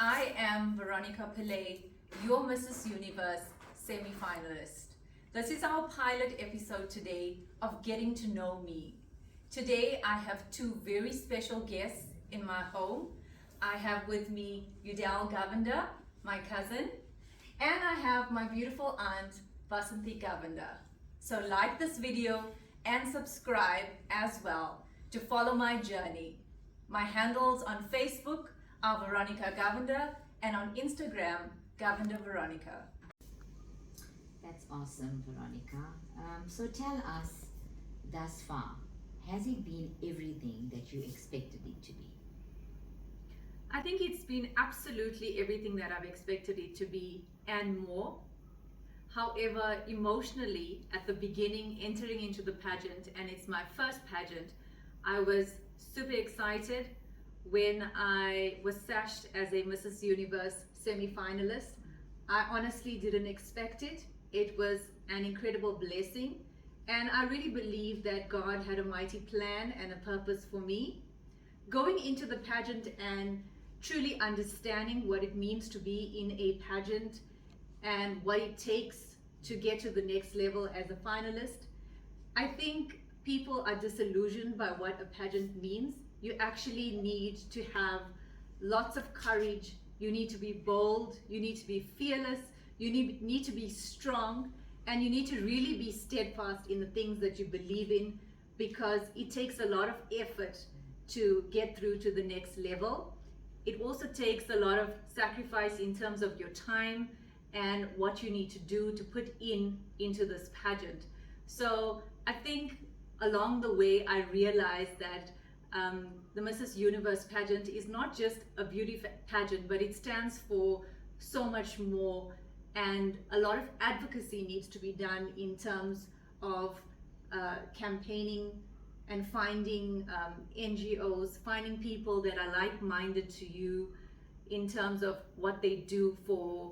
I am Veronika Pillay, your Mrs. Universe semi-finalist. This is our pilot episode today of Getting to Know Me. Today I have two very special guests in my home. I have with me Udal Govender, my cousin, and I have my beautiful aunt, Vasanthi Govender. So like this video and subscribe as well to follow my journey. My handles on Facebook are Veronika Govender and on Instagram, Govender Veronika. That's awesome, Veronika. So tell us, thus far, has it been everything that you expected it to be? I think it's been absolutely everything that I've expected it to be and more. However, emotionally, at the beginning, entering into the pageant, and it's my first pageant, I was super excited when I was sashed as a Mrs. Universe semi-finalist. I honestly didn't expect it. It was an incredible blessing, and I really believe that God had a mighty plan and a purpose for me. Going into the pageant and truly understanding what it means to be in a pageant and what it takes to get to the next level as a finalist, I think people are disillusioned by what a pageant means. You actually need to have lots of courage. You need to be bold. You need to be fearless. You need to be strong, and you need to really be steadfast in the things that you believe in, because it takes a lot of effort to get through to the next level. It also takes a lot of sacrifice in terms of your time and what you need to do to put into this pageant. So I think along the way I realized that the Mrs. Universe pageant is not just a beauty pageant, but it stands for so much more, and a lot of advocacy needs to be done in terms of campaigning and finding NGOs, finding people that are like-minded to you in terms of what they do for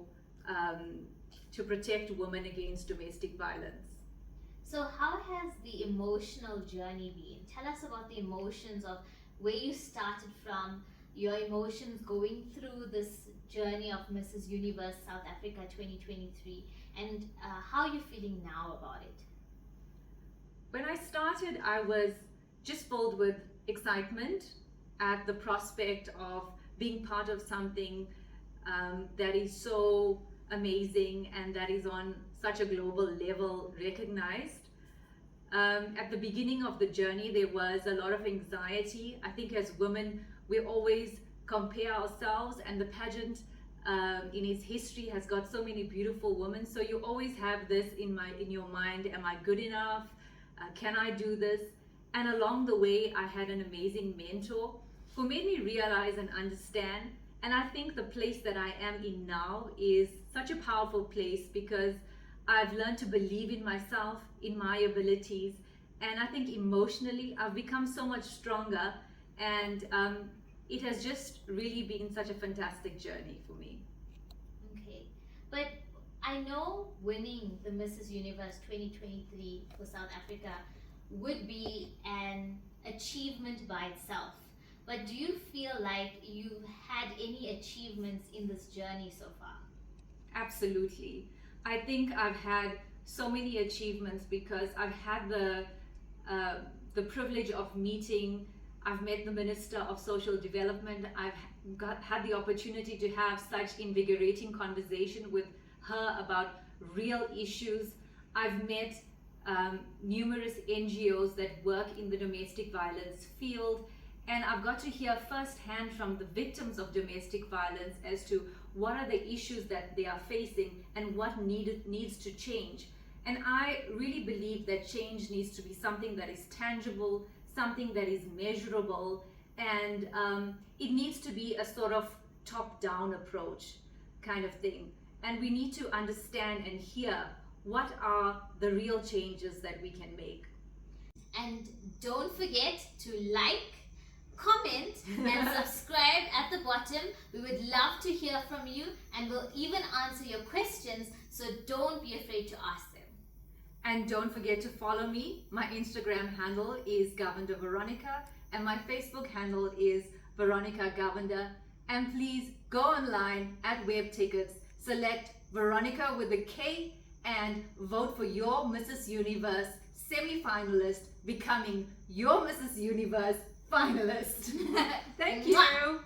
to protect women against domestic violence. So how has the emotional journey been? Tell us about the emotions of where you started from, your emotions going through this journey of Mrs. Universe South Africa 2023, and how are you feeling now about it? When I started, I was just filled with excitement at the prospect of being part of something that is so amazing and that is on such a global level recognized. At the beginning of the journey, there was a lot of anxiety. I think as women, we always compare ourselves, and the pageant in its history has got so many beautiful women. So you always have this in your mind: am I good enough? Can I do this? And along the way, I had an amazing mentor who made me realize and understand. And I think the place that I am in now is such a powerful place, because I've learned to believe in myself, in my abilities, and I think emotionally I've become so much stronger, and it has just really been such a fantastic journey for me. Okay, but I know winning the Mrs. Universe 2023 for South Africa would be an achievement by itself. But do you feel like you've had any achievements in this journey so far? Absolutely. I think I've had so many achievements because I've had the privilege of I've met the Minister of Social Development. I've had the opportunity to have such invigorating conversation with her about real issues. I've met numerous NGOs that work in the domestic violence field, and I've got to hear firsthand from the victims of domestic violence as to what are the issues that they are facing and what needs to change. And I really believe that change needs to be something that is tangible, something that is measurable, and it needs to be a sort of top-down approach kind of thing. And we need to understand and hear what are the real changes that we can make. And don't forget to like, comment and subscribe at the bottom. We would love to hear from you, and we'll even answer your questions, so don't be afraid to ask them. And don't forget to follow me. My Instagram handle is Govender Veronika, and my Facebook handle is Veronika Govender. And please go online at Web Tickets, select Veronika with a K, and vote for your Mrs. Universe semi-finalist, becoming your Mrs. Universe finalist. Thank you.